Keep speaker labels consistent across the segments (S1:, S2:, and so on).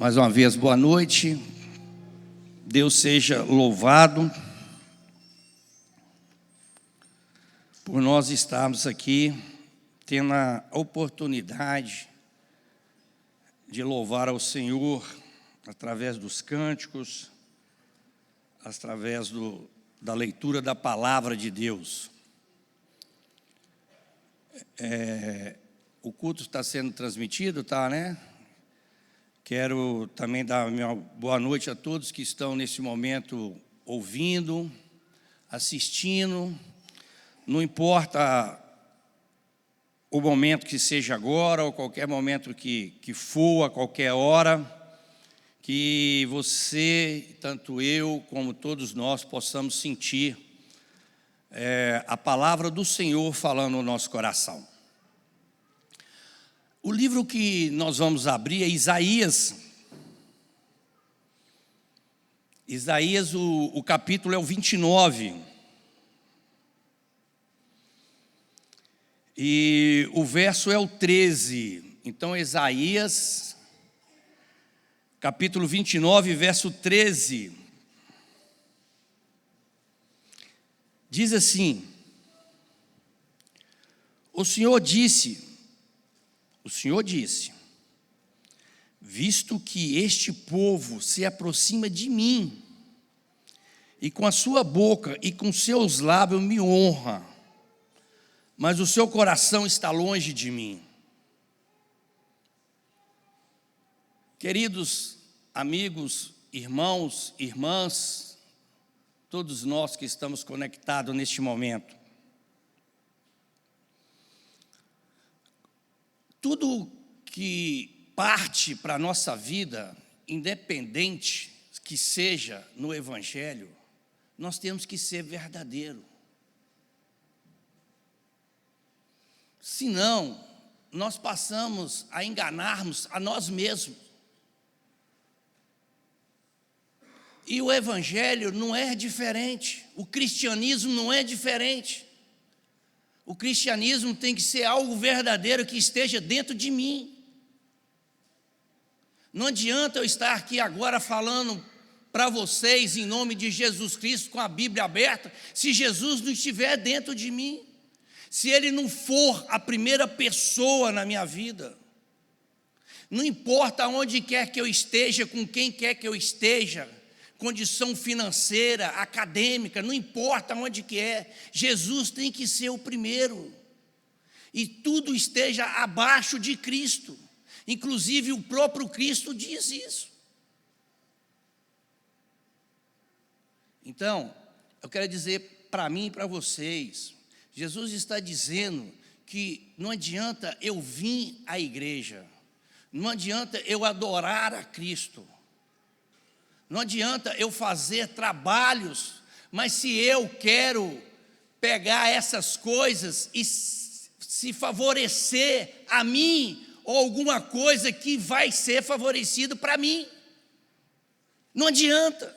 S1: Mais uma vez, boa noite. Deus seja louvado por nós estarmos aqui, tendo a oportunidade de louvar ao Senhor através dos cânticos, através da leitura da palavra de Deus. O culto está sendo transmitido, tá, né? Quero também dar minha boa noite a todos que estão nesse momento ouvindo, assistindo. Não importa o momento que seja agora, ou qualquer momento que for, a qualquer hora, que você, tanto eu como todos nós, possamos sentir a palavra do Senhor falando no nosso coração. O livro que nós vamos abrir é Isaías. Isaías, o capítulo é o 29. E o verso é o 13. Então, Isaías, capítulo 29, verso 13. Diz assim: O Senhor disse, visto que este povo se aproxima de mim, e com a sua boca e com seus lábios me honra, mas o seu coração está longe de mim. Queridos amigos, irmãos, irmãs, todos nós que estamos conectados neste momento, tudo que parte para a nossa vida, independente que seja no Evangelho, nós temos que ser verdadeiro. Senão, nós passamos a enganarmos a nós mesmos. E o Evangelho não é diferente, o cristianismo não é diferente. O cristianismo tem que ser algo verdadeiro que esteja dentro de mim. Não adianta eu estar aqui agora falando para vocês em nome de Jesus Cristo com a Bíblia aberta, se Jesus não estiver dentro de mim, se Ele não for a primeira pessoa na minha vida. Não importa onde quer que eu esteja, com quem quer que eu esteja, condição financeira, acadêmica, não importa onde que é, Jesus tem que ser o primeiro, e tudo esteja abaixo de Cristo, inclusive o próprio Cristo diz isso. Então, eu quero dizer para mim e para vocês, Jesus está dizendo que não adianta eu vir à igreja, não adianta eu adorar a Cristo, não adianta eu fazer trabalhos, mas se eu quero pegar essas coisas e se favorecer a mim, ou alguma coisa que vai ser favorecido para mim, não adianta.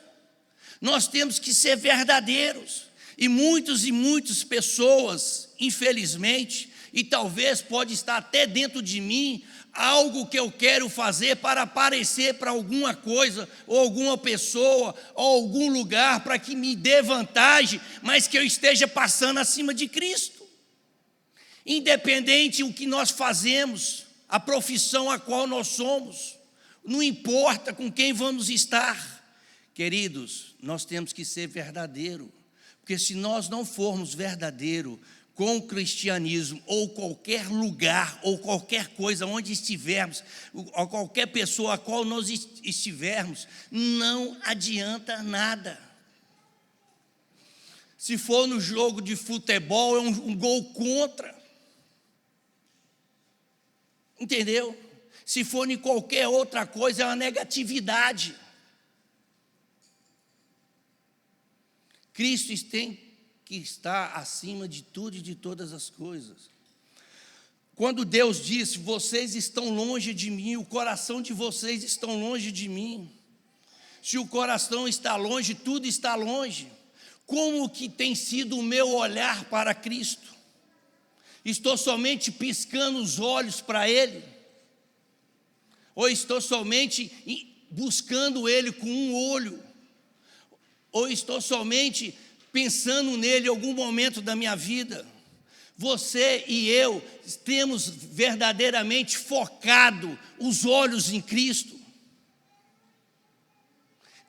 S1: Nós temos que ser verdadeiros. E muitas pessoas, infelizmente, e talvez pode estar até dentro de mim, algo que eu quero fazer para aparecer para alguma coisa, ou alguma pessoa, ou algum lugar, para que me dê vantagem, mas que eu esteja passando acima de Cristo. Independente do que nós fazemos, a profissão a qual nós somos, não importa com quem vamos estar. Queridos, nós temos que ser verdadeiros, porque se nós não formos verdadeiros com o cristianismo, ou qualquer lugar, ou qualquer coisa onde estivermos, ou qualquer pessoa a qual nós estivermos, não adianta nada. Se for no jogo de futebol, é um gol contra. Entendeu? Se for em qualquer outra coisa, é uma negatividade. Cristo tem que está acima de tudo e de todas as coisas. Quando Deus disse, vocês estão longe de mim, o coração de vocês está longe de mim. Se o coração está longe, tudo está longe. Como que tem sido o meu olhar para Cristo? Estou somente piscando os olhos para Ele? Ou estou somente buscando Ele com um olho, ou estou somente pensando nele em algum momento da minha vida? Você e eu temos verdadeiramente focado os olhos em Cristo?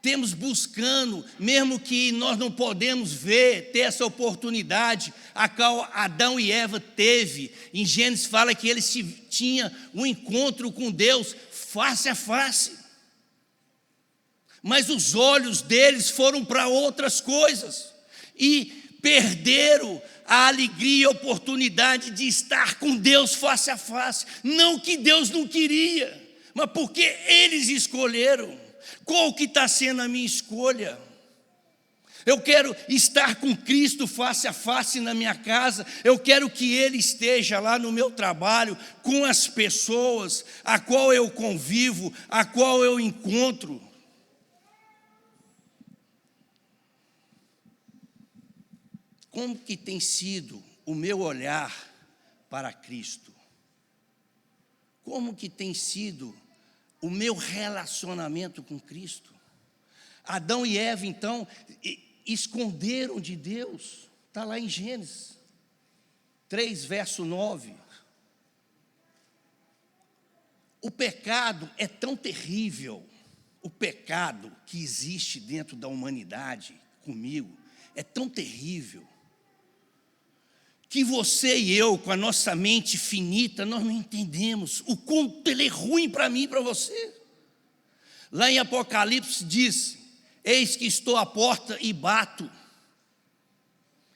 S1: Temos buscando, mesmo que nós não podemos ver, ter essa oportunidade, a qual Adão e Eva teve. Em Gênesis fala que eles tinham um encontro com Deus face a face. Mas os olhos deles foram para outras coisas. E perderam a alegria e a oportunidade de estar com Deus face a face. Não que Deus não queria, mas porque eles escolheram. Qual que está sendo a minha escolha? Eu quero estar com Cristo face a face na minha casa. Eu quero que Ele esteja lá no meu trabalho, com as pessoas a qual eu convivo, a qual eu encontro. Como que tem sido o meu olhar para Cristo? Como que tem sido o meu relacionamento com Cristo? Adão e Eva, então, esconderam de Deus. Está lá em Gênesis 3, verso 9. O pecado é tão terrível, o pecado que existe dentro da humanidade, comigo, é tão terrível, que você e eu, com a nossa mente finita, nós não entendemos o quanto ele é ruim para mim e para você. Lá em Apocalipse diz: eis que estou à porta e bato.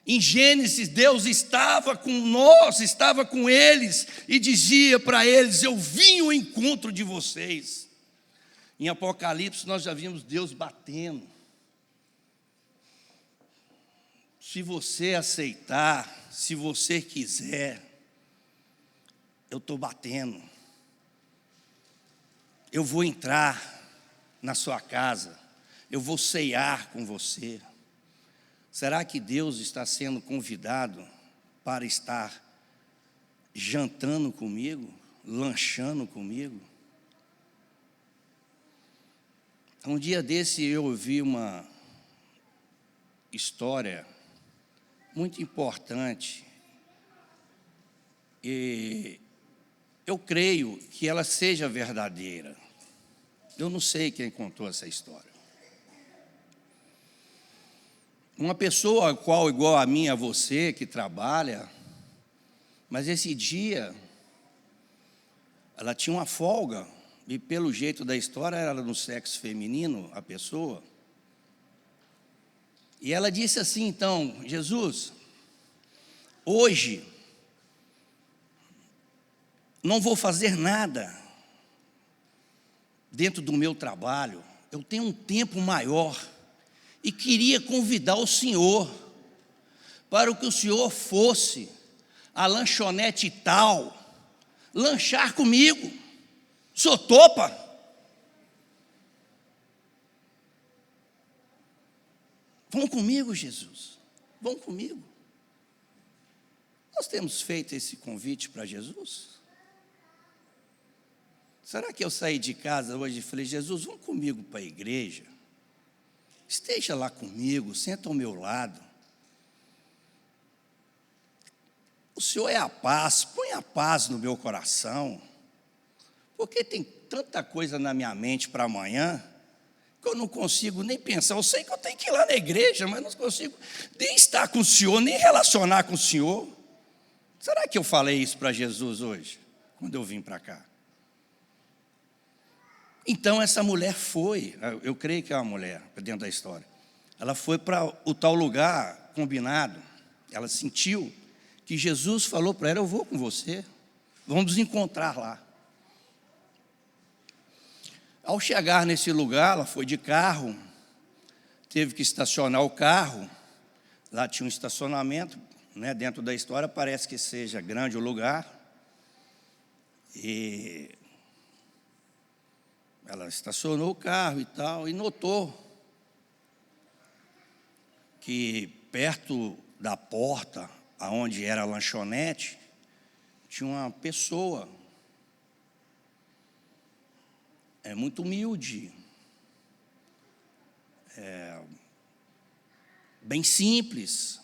S1: Em Gênesis, Deus estava com nós, estava com eles, e dizia para eles: eu vim ao encontro de vocês. Em Apocalipse, nós já vimos Deus batendo. Se você aceitar, se você quiser, eu estou batendo. Eu vou entrar na sua casa, eu vou ceiar com você. Será que Deus está sendo convidado para estar jantando comigo, lanchando comigo? Um dia desse eu ouvi uma história muito importante, e eu creio que ela seja verdadeira. Eu não sei quem contou essa história. Uma pessoa qual igual a mim, a você, que trabalha, mas esse dia ela tinha uma folga, e pelo jeito da história era no sexo feminino, a pessoa. E ela disse assim, então: Jesus, hoje não vou fazer nada dentro do meu trabalho, eu tenho um tempo maior, e queria convidar o senhor para que o senhor fosse à lanchonete tal, lanchar comigo. O senhor topa? Vão comigo, Jesus, vão comigo. Nós temos feito esse convite para Jesus? Será que eu saí de casa hoje e falei: Jesus, vão comigo para a igreja? Esteja lá comigo, senta ao meu lado. O Senhor é a paz, põe a paz no meu coração, porque tem tanta coisa na minha mente para amanhã, que eu não consigo nem pensar. Eu sei que eu tenho que ir lá na igreja, mas não consigo nem estar com o Senhor, nem relacionar com o Senhor. Será que eu falei isso para Jesus hoje, quando eu vim para cá? Então essa mulher foi, eu creio que é uma mulher, dentro da história, ela foi para o tal lugar combinado, ela sentiu que Jesus falou para ela: eu vou com você, vamos nos encontrar lá. Ao chegar nesse lugar, ela foi de carro, teve que estacionar o carro, lá tinha um estacionamento, né, dentro da história parece que seja grande o lugar, e ela estacionou o carro e tal, e notou que perto da porta, aonde era a lanchonete, tinha uma pessoa, muito humilde, bem simples,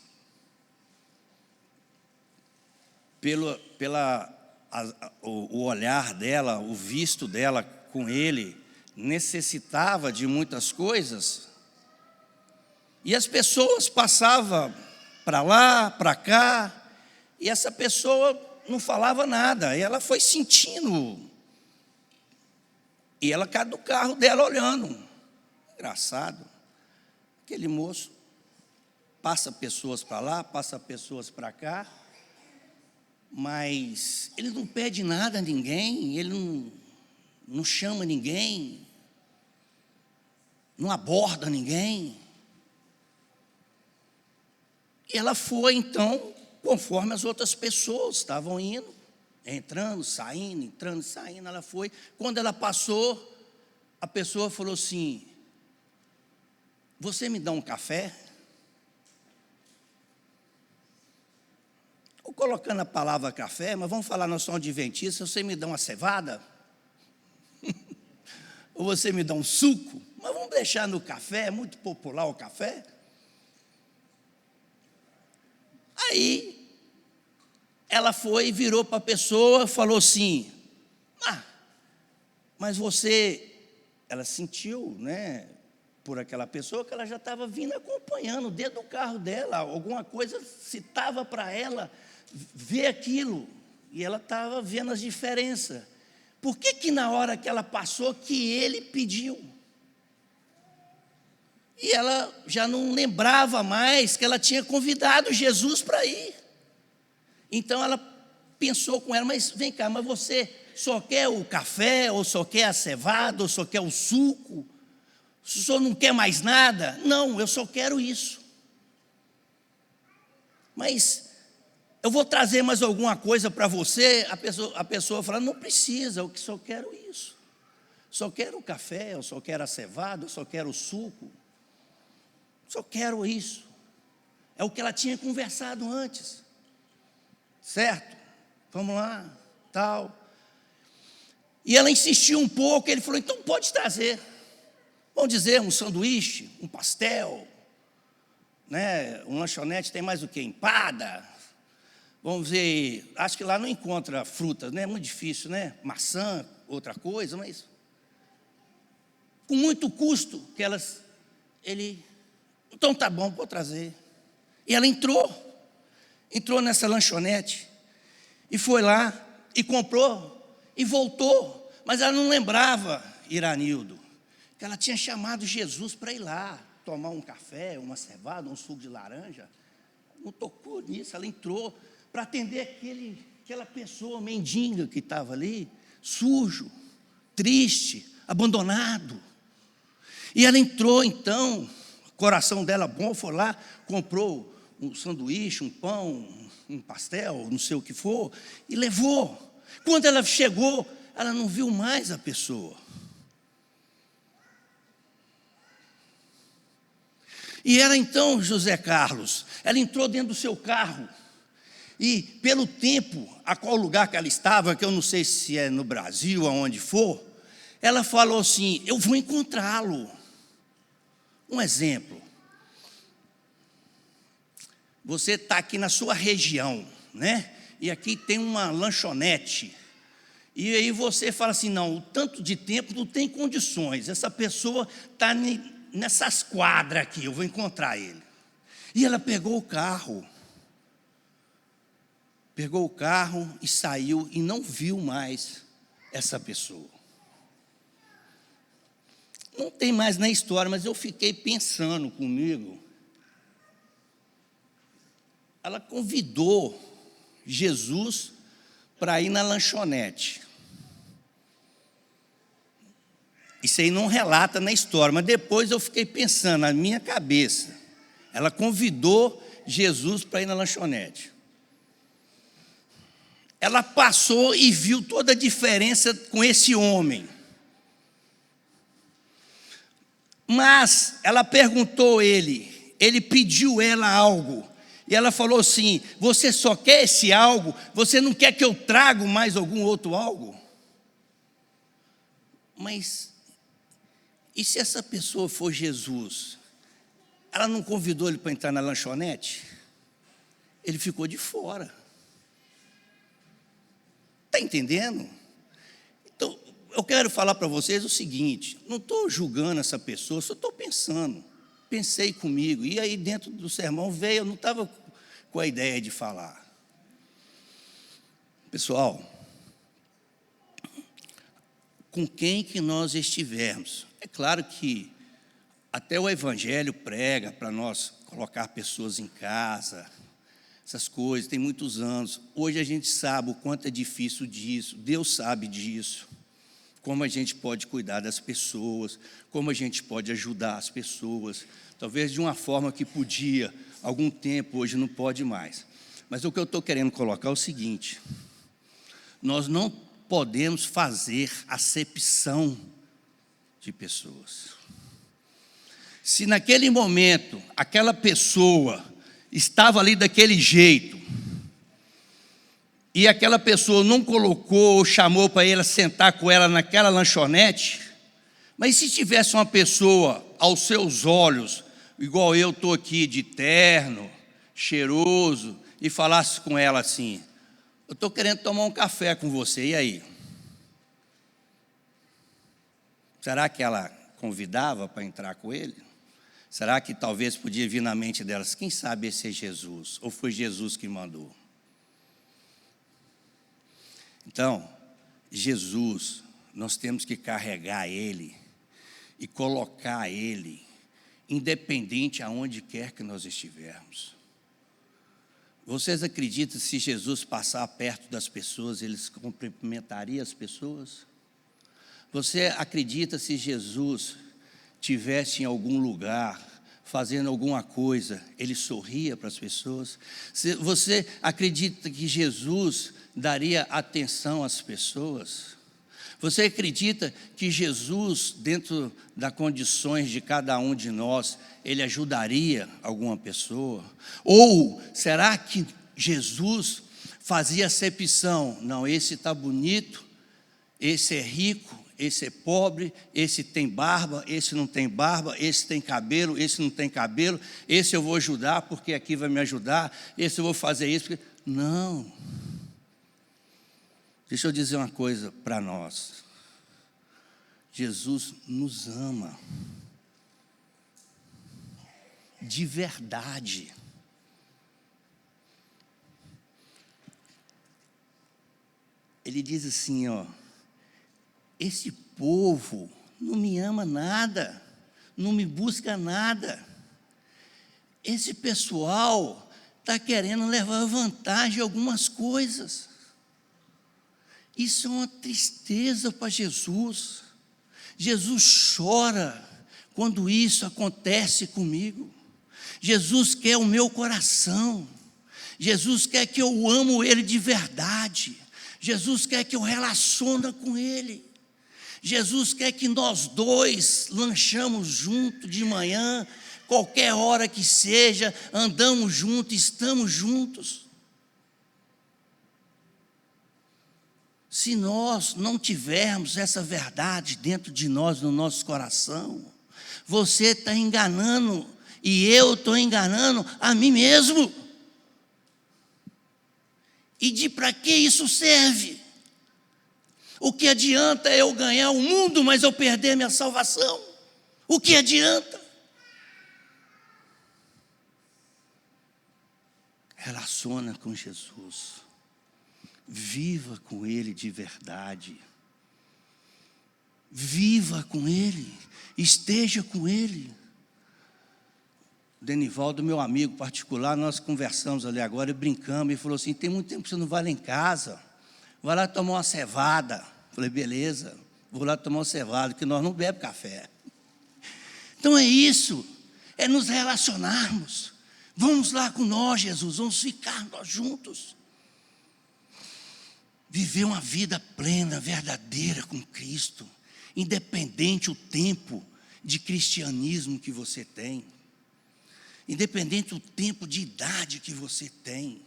S1: o olhar dela, o visto dela com ele, necessitava de muitas coisas, e as pessoas passavam para lá, para cá, e essa pessoa não falava nada, e ela foi sentindo, e ela caiu do carro dela olhando. Engraçado, aquele moço passa pessoas para lá, passa pessoas para cá, mas ele não pede nada a ninguém, ele não chama ninguém, não aborda ninguém. E ela foi, então, conforme as outras pessoas estavam indo, entrando, saindo, ela foi. Quando ela passou, a pessoa falou assim: você me dá um café? Ou colocando a palavra café, mas vamos falar, nós somos adventistas, você me dá uma cevada? Ou você me dá um suco? Mas vamos deixar no café, é muito popular o café. Aí, ela foi, virou para a pessoa, falou assim: mas você, ela sentiu, né, por aquela pessoa, que ela já estava vindo acompanhando dentro do carro dela, alguma coisa citava para ela ver aquilo, e ela estava vendo as diferenças. Por que na hora que ela passou, que ele pediu? E ela já não lembrava mais que ela tinha convidado Jesus para ir. Então ela pensou com ela: mas vem cá, mas você só quer o café, ou só quer a cevada, ou só quer o suco? O senhor não quer mais nada? Não, eu só quero isso. Mas eu vou trazer mais alguma coisa para você? A pessoa fala: não precisa, eu só quero isso. Só quero o café, eu só quero a cevada, eu só quero o suco. Só quero isso. É o que ela tinha conversado antes. Certo? Vamos lá, tal. E ela insistiu um pouco, ele falou: então pode trazer. Vamos dizer, um sanduíche, um pastel, né? Um lanchonete tem mais o quê? Empada. Vamos ver, acho que lá não encontra frutas, né? É muito difícil, né? Maçã, outra coisa, mas com muito custo que ele, então tá bom, vou trazer. E ela entrou nessa lanchonete, e foi lá, e comprou, e voltou, mas ela não lembrava, Iranildo, que ela tinha chamado Jesus para ir lá, tomar um café, uma cevada, um suco de laranja. Não tocou nisso, ela entrou para atender aquela pessoa mendiga que estava ali, sujo, triste, abandonado. E ela entrou então, o coração dela bom, foi lá, comprou um sanduíche, um pão, um pastel, não sei o que for, e levou. Quando ela chegou, ela não viu mais a pessoa. E ela então, José Carlos, ela entrou dentro do seu carro, e pelo tempo, a qual lugar que ela estava, que eu não sei se é no Brasil, aonde for, ela falou assim: eu vou encontrá-lo. Um exemplo, você está aqui na sua região, né? E aqui tem uma lanchonete, e aí você fala assim: não, o tanto de tempo não tem condições, essa pessoa está nessas quadras aqui, eu vou encontrar ele. E ela pegou o carro e saiu, e não viu mais essa pessoa. Não tem mais na história, mas eu fiquei pensando comigo. Ela convidou Jesus para ir na lanchonete. Isso aí não relata na história, mas depois eu fiquei pensando, na minha cabeça. Ela convidou Jesus para ir na lanchonete. Ela passou e viu toda a diferença com esse homem. Mas ela perguntou ele pediu ela algo. E ela falou assim: você só quer esse algo? Você não quer que eu traga mais algum outro algo? Mas, e se essa pessoa for Jesus? Ela não convidou ele para entrar na lanchonete? Ele ficou de fora. Está entendendo? Então, eu quero falar para vocês o seguinte: não estou julgando essa pessoa, só estou pensando. Pensei comigo, e aí dentro do sermão veio, eu não estava com a ideia de falar. Pessoal, com quem que nós estivermos, é claro que até o Evangelho prega para nós colocar pessoas em casa, essas coisas, tem muitos anos. Hoje a gente sabe o quanto é difícil disso, Deus sabe disso. Como a gente pode cuidar das pessoas, como a gente pode ajudar as pessoas, talvez de uma forma que podia, algum tempo, hoje não pode mais. Mas o que eu estou querendo colocar é o seguinte: nós não podemos fazer acepção de pessoas. Se naquele momento, aquela pessoa estava ali daquele jeito, e aquela pessoa não colocou ou chamou para ele sentar com ela naquela lanchonete, mas se tivesse uma pessoa aos seus olhos, igual eu estou aqui de terno, cheiroso, e falasse com ela assim: eu estou querendo tomar um café com você, e aí? Será que ela convidava para entrar com ele? Será que talvez podia vir na mente delas: quem sabe esse é Jesus? Ou foi Jesus que mandou? Então, Jesus, nós temos que carregar Ele e colocar Ele, independente aonde quer que nós estivermos. Vocês acreditam que se Jesus passar perto das pessoas, Ele cumprimentaria as pessoas? Você acredita se Jesus tivesse em algum lugar, fazendo alguma coisa, Ele sorria para as pessoas? Você acredita que Jesus daria atenção às pessoas? Você acredita que Jesus, dentro das condições de cada um de nós, Ele ajudaria alguma pessoa? Ou será que Jesus fazia acepção? Não, esse está bonito, esse é rico, esse é pobre, esse tem barba, esse não tem barba, esse tem cabelo, esse não tem cabelo, esse eu vou ajudar porque aqui vai me ajudar, esse eu vou fazer isso. Não. Deixa eu dizer uma coisa para nós. Jesus nos ama. De verdade. Ele diz assim, ó: esse povo não me ama nada, não me busca nada. Esse pessoal está querendo levar vantagem em algumas coisas. Isso é uma tristeza para Jesus. Jesus chora quando isso acontece comigo. Jesus quer o meu coração. Jesus quer que eu amo Ele de verdade. Jesus quer que eu relacione com Ele. Jesus quer que nós dois lanchamos junto de manhã, qualquer hora que seja, andamos juntos, estamos juntos. Se nós não tivermos essa verdade dentro de nós, no nosso coração, você está enganando e eu estou enganando a mim mesmo. E para que isso serve? O que adianta eu ganhar o mundo, mas eu perder minha salvação? O que adianta? Relaciona com Jesus. Viva com Ele de verdade. Viva com Ele. Esteja com Ele. Denivaldo, meu amigo particular, nós conversamos ali agora e brincamos. Ele falou assim: tem muito tempo que você não vai lá em casa. Vai lá tomar uma cevada. Falei: beleza, vou lá tomar uma cevada, que nós não bebemos café. Então é isso, é nos relacionarmos. Vamos lá com nós, Jesus, vamos ficar nós juntos. Viver uma vida plena, verdadeira com Cristo, independente o tempo de cristianismo que você tem, independente do tempo de idade que você tem,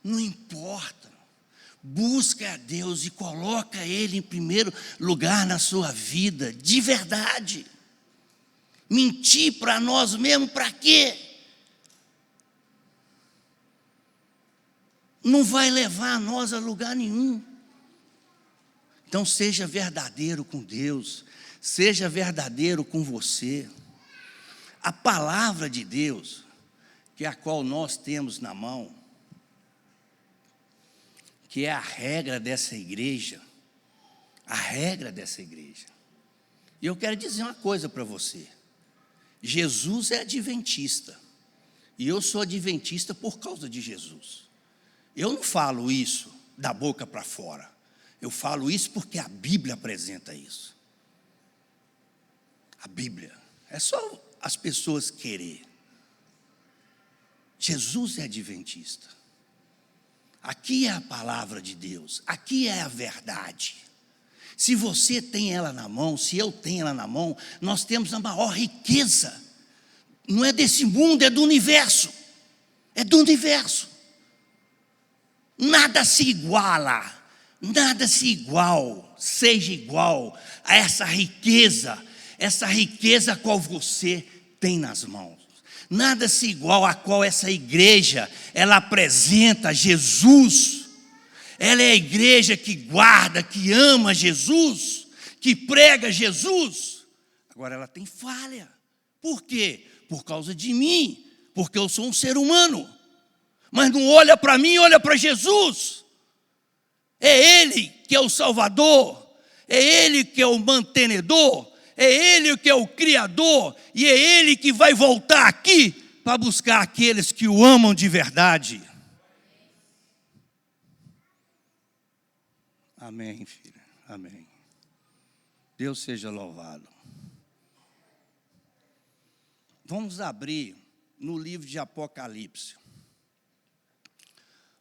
S1: não importa. Busca a Deus e coloca Ele em primeiro lugar na sua vida, de verdade. mentir para nós mesmos, para quê? Não vai levar nós a lugar nenhum. Então seja verdadeiro com Deus, seja verdadeiro com você. A palavra de Deus, que é a qual nós temos na mão, que é a regra dessa igreja, E eu quero dizer uma coisa para você. Jesus é adventista, e eu sou adventista por causa de Jesus. Eu não falo isso da boca para fora, eu falo isso porque a Bíblia apresenta isso. A Bíblia, é só as pessoas querer. Jesus é adventista. Aqui é a palavra de Deus, aqui é a verdade. Se você tem ela na mão, se eu tenho ela na mão, nós temos a maior riqueza. Não é desse mundo, é do universo. É do universo. Nada se iguala, seja igual a essa riqueza a qual você tem nas mãos. Nada se igual a qual essa igreja, ela apresenta Jesus. Ela é a igreja que guarda, que ama Jesus, que prega Jesus. Agora ela tem falha. Por quê? Por causa de mim, porque eu sou um ser humano. Mas não olha para mim, olha para Jesus. É Ele que é o Salvador, é Ele que é o mantenedor, é Ele que é o Criador, e é Ele que vai voltar aqui para buscar aqueles que o amam de verdade. Amém, filha, amém. Deus seja louvado. Vamos abrir no livro de Apocalipse.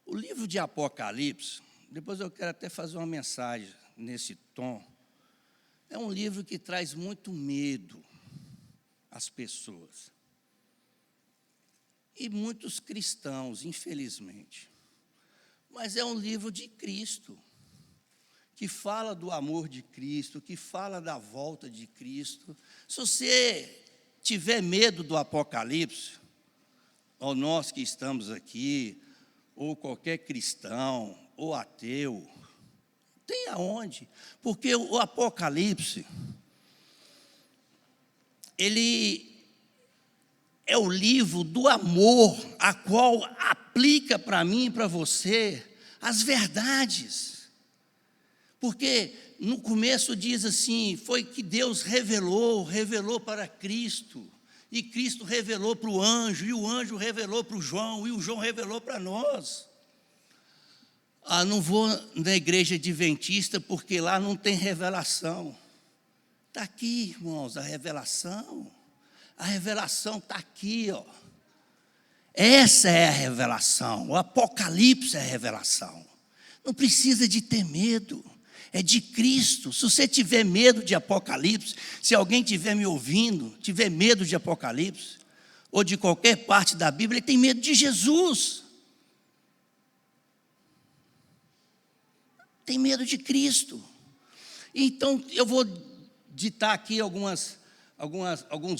S1: O livro de Apocalipse, depois eu quero até fazer uma mensagem nesse tom. É um livro que traz muito medo às pessoas. E muitos cristãos, infelizmente. Mas é um livro de Cristo, que fala do amor de Cristo, que fala da volta de Cristo. Se você tiver medo do Apocalipse, ou nós que estamos aqui, ou qualquer cristão, ou ateu, tem aonde? Porque o Apocalipse, ele é o livro do amor, a qual aplica para mim e para você as verdades. Porque no começo diz assim, foi que Deus revelou para Cristo, e Cristo revelou para o anjo, e o anjo revelou para o João, e o João revelou para nós. Não vou na igreja adventista porque lá não tem revelação. Está aqui, irmãos, a revelação. A revelação está aqui, ó. Essa é a revelação. O Apocalipse é a revelação. Não precisa de ter medo. É de Cristo. Se você tiver medo de Apocalipse, se alguém estiver me ouvindo, tiver medo de Apocalipse, ou de qualquer parte da Bíblia, ele tem medo de Jesus. Tem medo de Cristo. Então, eu vou ditar aqui alguns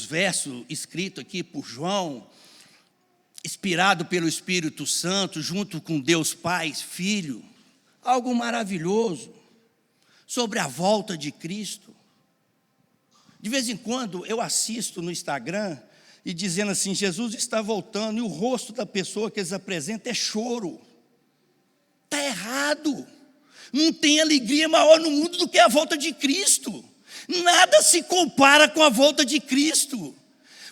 S1: versos escritos aqui por João, inspirado pelo Espírito Santo, junto com Deus Pai, Filho, algo maravilhoso, sobre a volta de Cristo. De vez em quando eu assisto no Instagram, e dizendo assim, Jesus está voltando, e o rosto da pessoa que eles apresentam é choro. Está errado. Não tem alegria maior no mundo do que a volta de Cristo. Nada se compara com a volta de Cristo.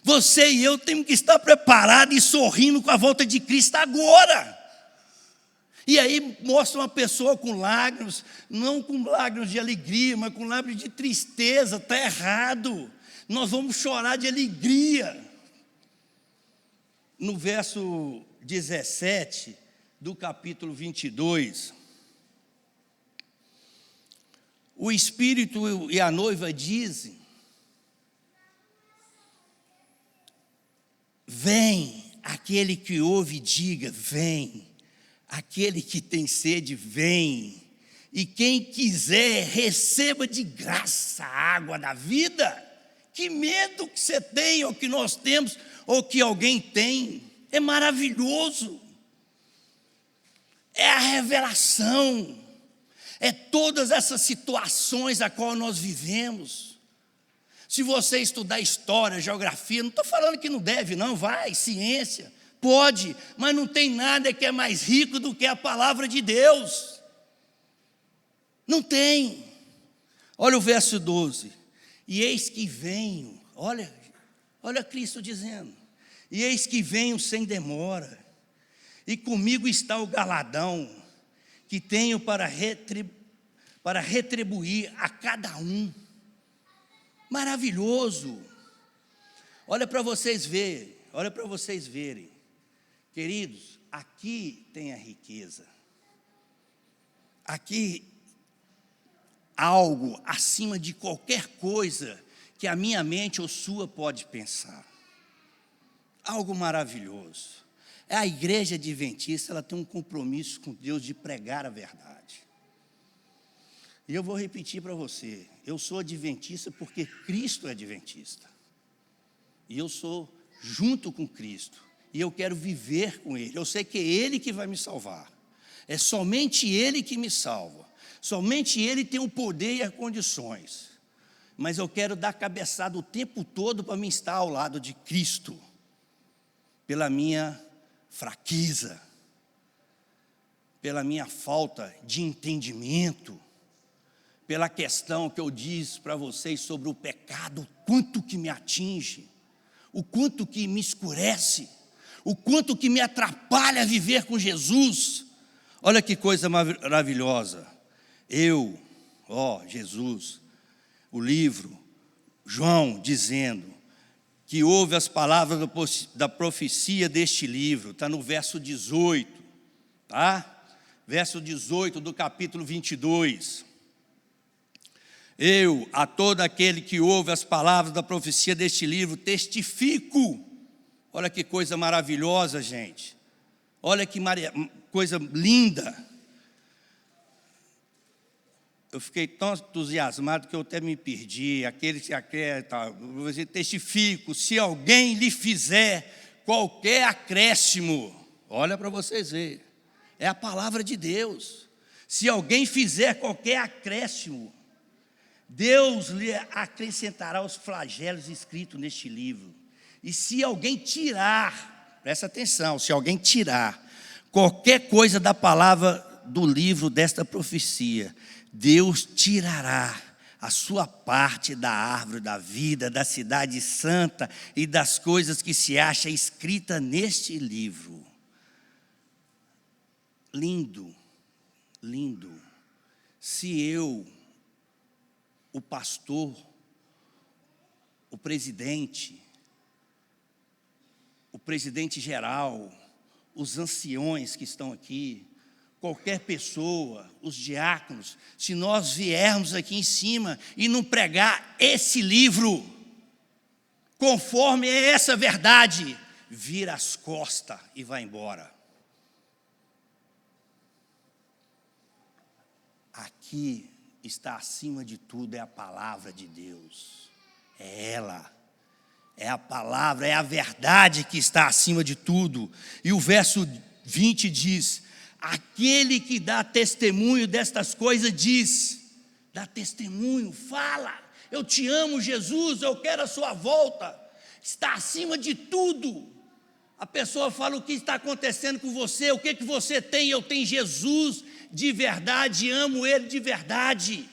S1: Você e eu temos que estar preparados e sorrindo com a volta de Cristo agora. E aí mostra uma pessoa com lágrimas, não com lágrimas de alegria, mas com lágrimas de tristeza. Está errado. Nós vamos chorar de alegria. No verso 17 do capítulo 22... o Espírito e a noiva dizem, vem, aquele que ouve diga, vem, aquele que tem sede, vem, e quem quiser receba de graça a água da vida, Que medo que você tem, ou que nós temos, ou que alguém tem. É maravilhoso. É a revelação. É todas essas situações a qual nós vivemos. Se você estudar história, geografia, não estou falando que não deve, não, vai, ciência, pode, mas não tem nada que é mais rico do que a palavra de Deus. Não tem. Olha o verso 12. E eis que venho, olha Cristo dizendo, e eis que venho sem demora, e comigo está o galardão, que tenho para retribuir a cada um. Maravilhoso. Olha para vocês verem. Queridos, aqui tem a riqueza. Aqui algo acima de qualquer coisa que a minha mente ou sua pode pensar. Algo maravilhoso. A igreja adventista, ela tem um compromisso com Deus de pregar a verdade. E eu vou repetir para você, eu sou adventista porque Cristo é adventista. E eu sou junto com Cristo. E eu quero viver com Ele. Eu sei que é Ele que vai me salvar. É somente Ele que me salva. Somente Ele tem o poder e as condições. Mas eu quero dar cabeçada o tempo todo para me estar ao lado de Cristo. Pela minha fraqueza. Pela minha falta de entendimento. Pela questão que eu disse para vocês sobre o pecado, o quanto que me atinge, o quanto que me escurece, o quanto que me atrapalha a viver com Jesus. Olha que coisa maravilhosa. Jesus, o livro, João dizendo que ouve as palavras da profecia deste livro, está no verso 18, tá? Verso 18 do capítulo 22. Eu, a todo aquele que ouve as palavras da profecia deste livro, testifico. Olha que coisa maravilhosa, gente. Olha que coisa linda. Eu fiquei tão entusiasmado que eu até me perdi. Aquele que acredita, testifico, se alguém lhe fizer qualquer acréscimo, olha para vocês verem, é a palavra de Deus. Se alguém fizer qualquer acréscimo, Deus lhe acrescentará os flagelos escritos neste livro. E se alguém tirar, presta atenção, se alguém tirar qualquer coisa da palavra do livro desta profecia, Deus tirará a sua parte da árvore da vida, da cidade santa e das coisas que se acha escrita neste livro. Lindo, lindo. Se eu, o pastor, o presidente geral, os anciões que estão aqui, qualquer pessoa, os diáconos, se nós viermos aqui em cima e não pregar esse livro, conforme é essa verdade, vira as costas e vai embora. Aqui está acima de tudo, é a palavra de Deus. É ela. É a palavra, é a verdade que está acima de tudo. E o verso 20 diz: aquele que dá testemunho destas coisas diz, dá testemunho, fala, eu te amo, Jesus, eu quero a sua volta. Está acima de tudo. A pessoa fala o que está acontecendo com você, o que você tem, eu tenho Jesus de verdade, amo Ele de verdade.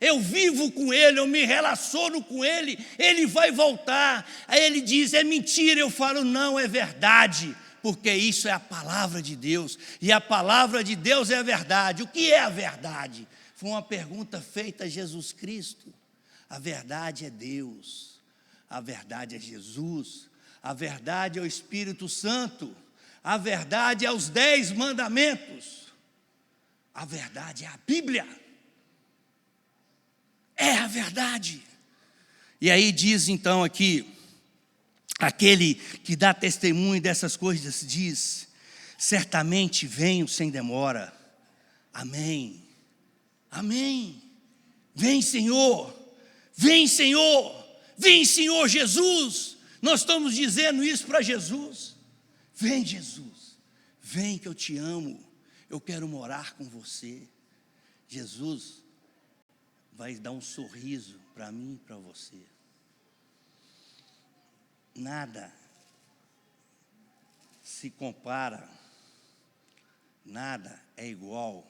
S1: Eu vivo com Ele, eu me relaciono com Ele, Ele vai voltar. Aí Ele diz, é mentira, eu falo, não, é verdade, porque isso é a palavra de Deus, e a palavra de Deus é a verdade. O que é a verdade? Foi uma pergunta feita a Jesus Cristo. A verdade é Deus, a verdade é Jesus, a verdade é o Espírito Santo, a verdade é os 10 mandamentos, a verdade é a Bíblia. É a verdade. E aí diz então aqui, aquele que dá testemunho dessas coisas diz, certamente venho sem demora. Amém. Amém. Vem, Senhor. Vem, Senhor. Vem, Senhor Jesus. Nós estamos dizendo isso para Jesus. Vem, Jesus. Vem que eu te amo. Eu quero morar com você. Jesus vai dar um sorriso para mim e para você. Nada se compara, nada é igual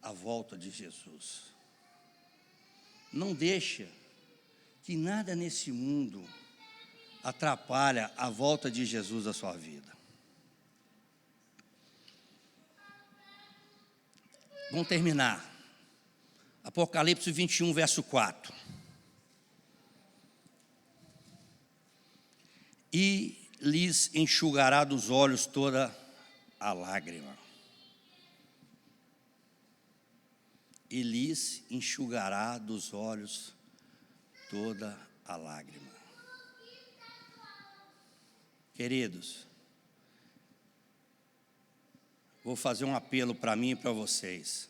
S1: à volta de Jesus. Não deixa que nada nesse mundo atrapalhe a volta de Jesus à sua vida. Vamos terminar. Apocalipse 21, verso 4. E lhes enxugará dos olhos toda a lágrima. E lhes enxugará dos olhos toda a lágrima. Queridos, vou fazer um apelo para mim e para vocês.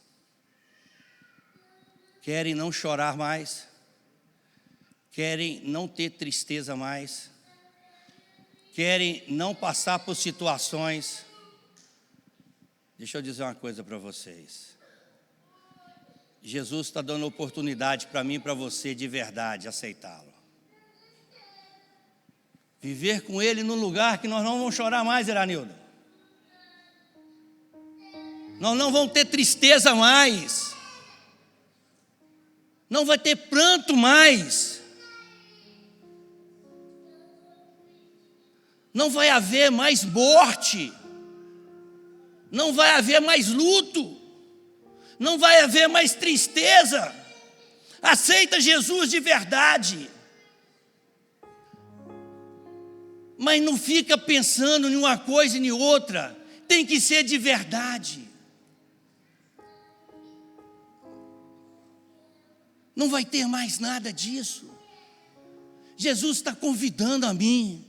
S1: Querem não chorar mais? Querem não ter tristeza mais? Querem não passar por situações? Deixa eu dizer uma coisa para vocês. Jesus está dando oportunidade para mim e para você de verdade aceitá-lo. Viver com Ele num lugar que nós não vamos chorar mais, Eranildo. Nós não vamos ter tristeza mais. Não vai ter pranto mais. Não vai haver mais morte. Não vai haver mais luto. Não vai haver mais tristeza. Aceita Jesus de verdade. Mas não fica pensando em uma coisa e em outra. Tem que ser de verdade. Não vai ter mais nada disso. Jesus está convidando a mim.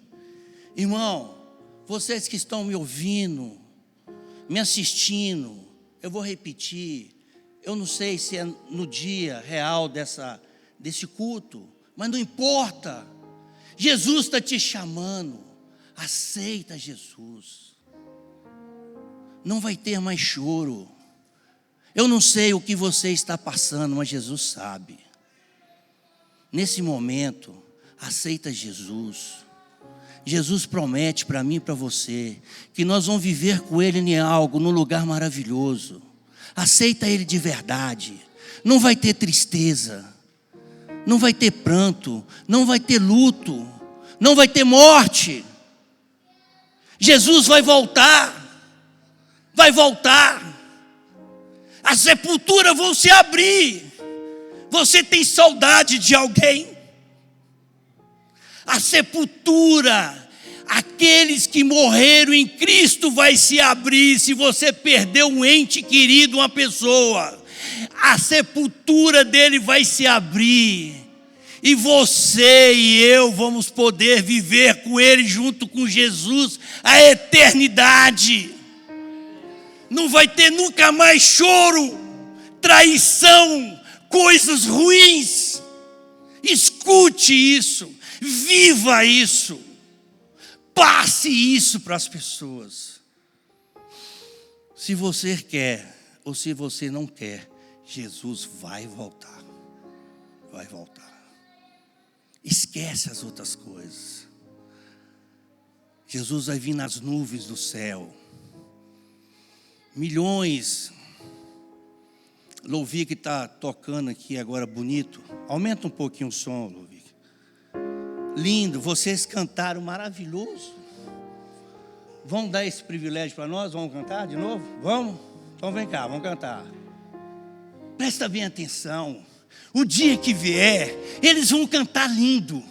S1: Irmão, vocês que estão me ouvindo, me assistindo, eu vou repetir. Eu não sei se é no dia real desse culto, mas não importa. Jesus está te chamando. Aceita Jesus. Não vai ter mais choro. Eu não sei o que você está passando, mas Jesus sabe. Nesse momento, aceita Jesus. Jesus promete para mim e para você que nós vamos viver com Ele em algo, num lugar maravilhoso. Aceita Ele de verdade. Não vai ter tristeza, não vai ter pranto, não vai ter luto, não vai ter morte. Jesus vai voltar. Vai voltar. As sepulturas vão se abrir. Você tem saudade de alguém? A sepultura, aqueles que morreram em Cristo vai se abrir. Se você perdeu um ente querido, uma pessoa, a sepultura dele vai se abrir. E você e eu vamos poder viver com ele junto com Jesus a eternidade. Não vai ter nunca mais choro, traição, coisas ruins. Escute isso, viva isso, passe isso para as pessoas. Se você quer ou se você não quer, Jesus vai voltar. Vai voltar. Esquece as outras coisas. Jesus vai vir nas nuvens do céu. Milhões. Louvique está tocando aqui agora bonito. Aumenta um pouquinho o som, Louvique. Lindo, vocês cantaram maravilhoso. Vão dar esse privilégio para nós? Vamos cantar de novo? Vamos? Então vem cá, vamos cantar. Presta bem atenção. O dia que vier, eles vão cantar lindo.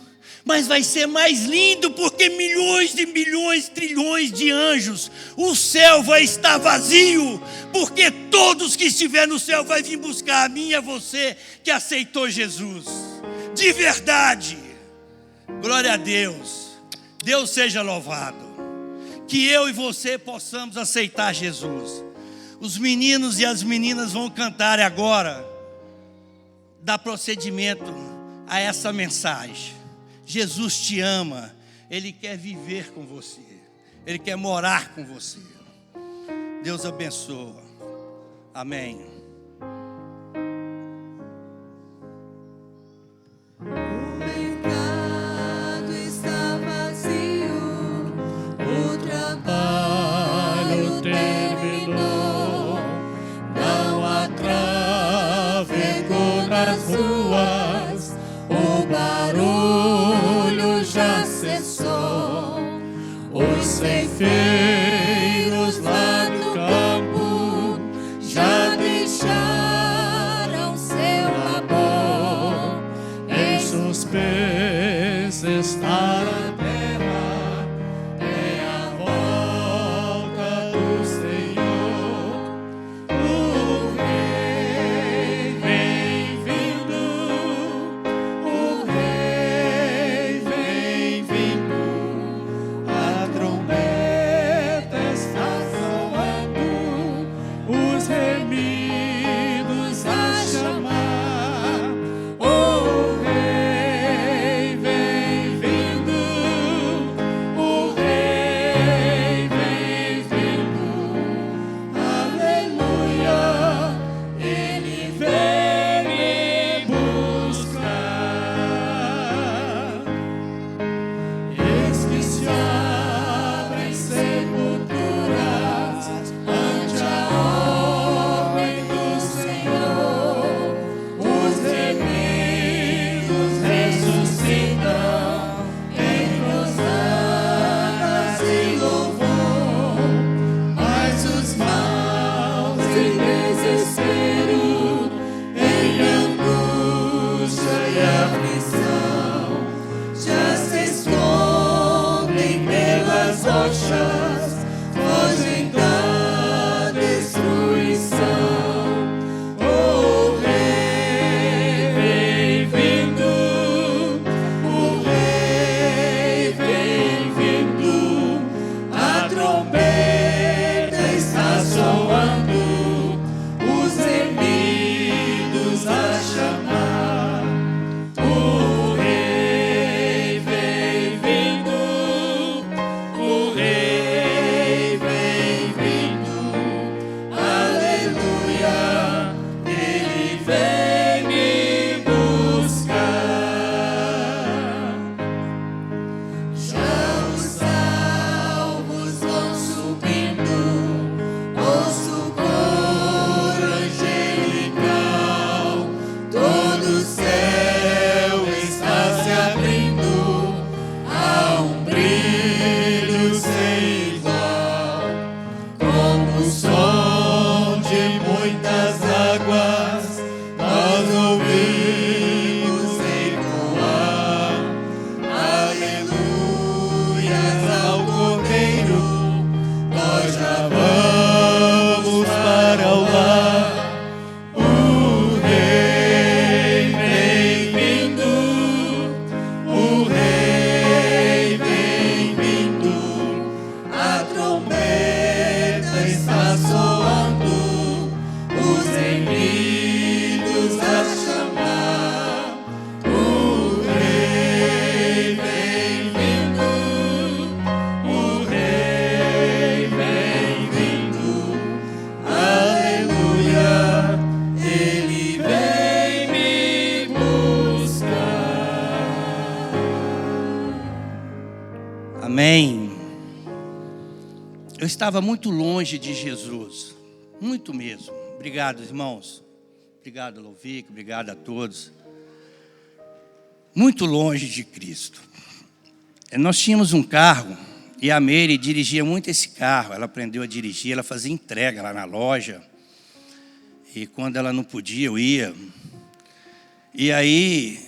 S1: Mas vai ser mais lindo porque milhões de milhões, trilhões de anjos. O céu vai estar vazio, porque todos que estiver no céu vai vir buscar a mim e a você que aceitou Jesus. De verdade. Glória a Deus. Deus seja louvado. Que eu e você possamos aceitar Jesus. Os meninos e as meninas vão cantar agora. Dá procedimento a essa mensagem. Jesus te ama, Ele quer viver com você, Ele quer morar com você. Deus abençoa. Amém.
S2: O mercado está vazio, o trabalho terminou, não há tráfego nas ruas, o barulho já cessou, os ceifeiros lá no campo já deixaram seu labor. Suspensa está na terra, é a volta do Senhor. O Rei vem vindo, o Rei vem vindo. A trombeta está soando, os remidos a chamar. O Rei vem vindo, o Rei vem vindo. Aleluia, Ele vem me buscar. Eis que se abrem sepulturas ante a ordem do Senhor. Os remidos ressuscitam em hosanas e louvor, mas os maus em desespero, em angústia e aflição, já se escondem pelas rochas, fogem da destruição. O Rei vem vindo, o Rei vem vindo. A trombeta está soando, os remidos a chamar. O Rei vem vindo, o Rei vem vindo. Aleluia, Ele vem me buscar. Já os salvos vão subindo, ouço o coro angelical, todo o céu está se abrindo, há um brilho sem igual, como o som de muitas águas, nós ouvimos ecoar. Aleluias ao Cordeiro, nós já vamos para o lar. O Rei vem vindo, o Rei vem vindo. A trombeta está soando, os remidos a chamar. O Rei vem vindo, o Rei vem vindo. Aleluia, Ele vem me buscar.
S1: Amém. Eu estava muito longe de Jesus, muito mesmo. Obrigado, irmãos. Obrigado, Louvico. Obrigado a todos. Muito longe de Cristo. Nós tínhamos um carro e a Meire dirigia muito esse carro. Ela aprendeu a dirigir, ela fazia entrega lá na loja. E quando ela não podia, eu ia. E aí,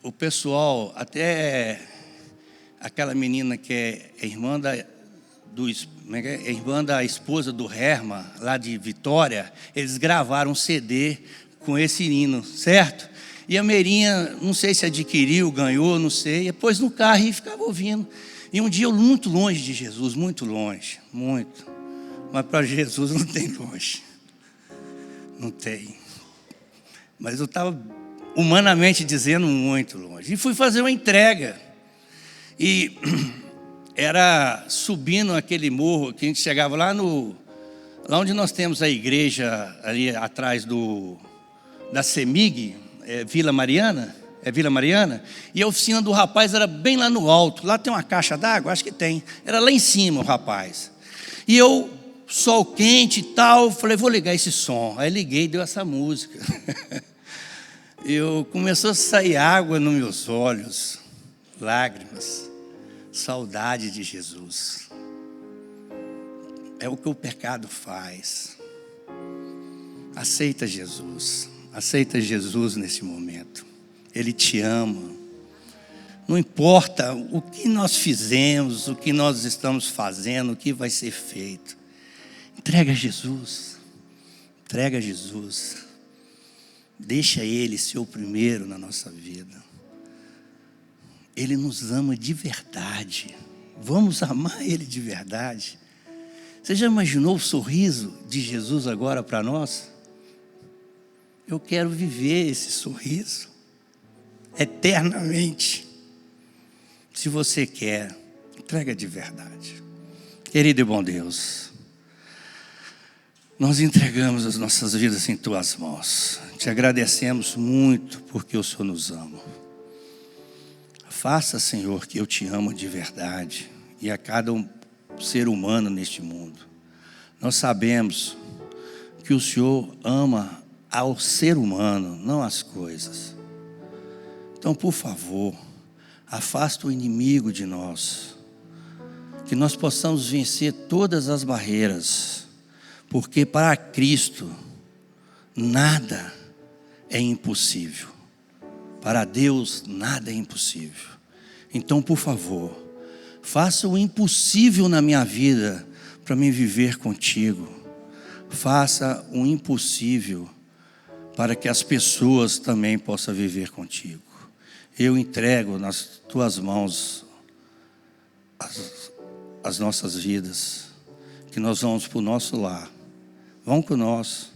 S1: o pessoal, até aquela menina que é irmã da esposa do Herman, lá de Vitória, eles gravaram um CD com esse hino, certo? E a Meirinha, não sei se adquiriu, ganhou, não sei, e pôs no carro e ficava ouvindo. E um dia eu muito longe de Jesus, muito longe, muito. Mas para Jesus não tem longe, não tem. Mas eu estava humanamente dizendo, muito longe. E fui fazer uma entrega. E era subindo aquele morro que a gente chegava lá onde nós temos a igreja, ali atrás da CEMIG, Vila Mariana. É Vila Mariana? E a oficina do rapaz era bem lá no alto. Lá tem uma caixa d'água? Acho que tem. Era lá em cima o rapaz. E eu, sol quente e tal, falei, vou ligar esse som. Aí liguei e deu essa música. Começou a sair água nos meus olhos, lágrimas, saudade de Jesus. É o que o pecado faz. Aceita Jesus nesse momento. Ele te ama. Não importa o que nós fizemos, o que nós estamos fazendo, o que vai ser feito. Entrega a Jesus. Entrega a Jesus. Deixa Ele ser o primeiro na nossa vida. Ele nos ama de verdade. Vamos amar Ele de verdade. Você já imaginou o sorriso de Jesus agora para nós? Eu quero viver esse sorriso eternamente. Se você quer, entrega de verdade. Querido e bom Deus, nós entregamos as nossas vidas em Tuas mãos. Te agradecemos muito porque o Senhor nos ama. Faça, Senhor, que eu te amo de verdade e a cada ser humano neste mundo. Nós sabemos que o Senhor ama ao ser humano, não as coisas. Então, por favor, afasta o inimigo de nós, que nós possamos vencer todas as barreiras, porque para Cristo nada é impossível, para Deus nada é impossível. Então, por favor, faça o impossível na minha vida para me viver contigo, faça o impossível para que as pessoas também possam viver contigo. Eu entrego nas Tuas mãos as nossas vidas, que nós vamos para o nosso lar. Vão conosco,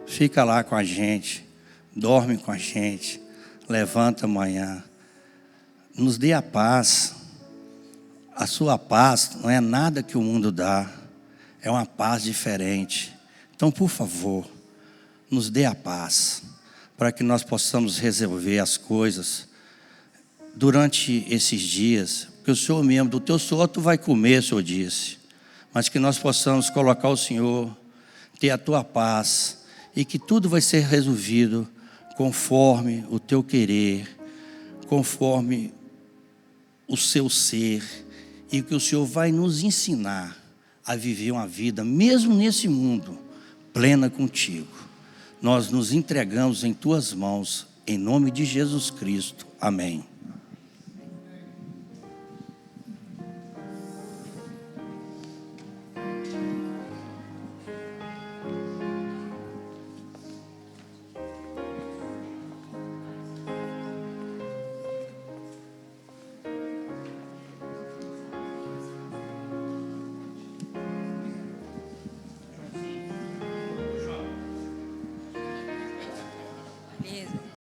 S1: fica lá com a gente, dorme com a gente, levanta amanhã, nos dê a paz. A sua paz não é nada que o mundo dá, é uma paz diferente. Então, por favor, nos dê a paz, para que nós possamos resolver as coisas durante esses dias, porque o Senhor mesmo, do teu suor tu vai comer, o Senhor disse, mas que nós possamos colocar o Senhor, ter a tua paz, e que tudo vai ser resolvido conforme o teu querer, conforme o seu ser, e que o Senhor vai nos ensinar a viver uma vida, mesmo nesse mundo, plena contigo. Nós nos entregamos em tuas mãos, em nome de Jesus Cristo. Amém.
S3: Beleza.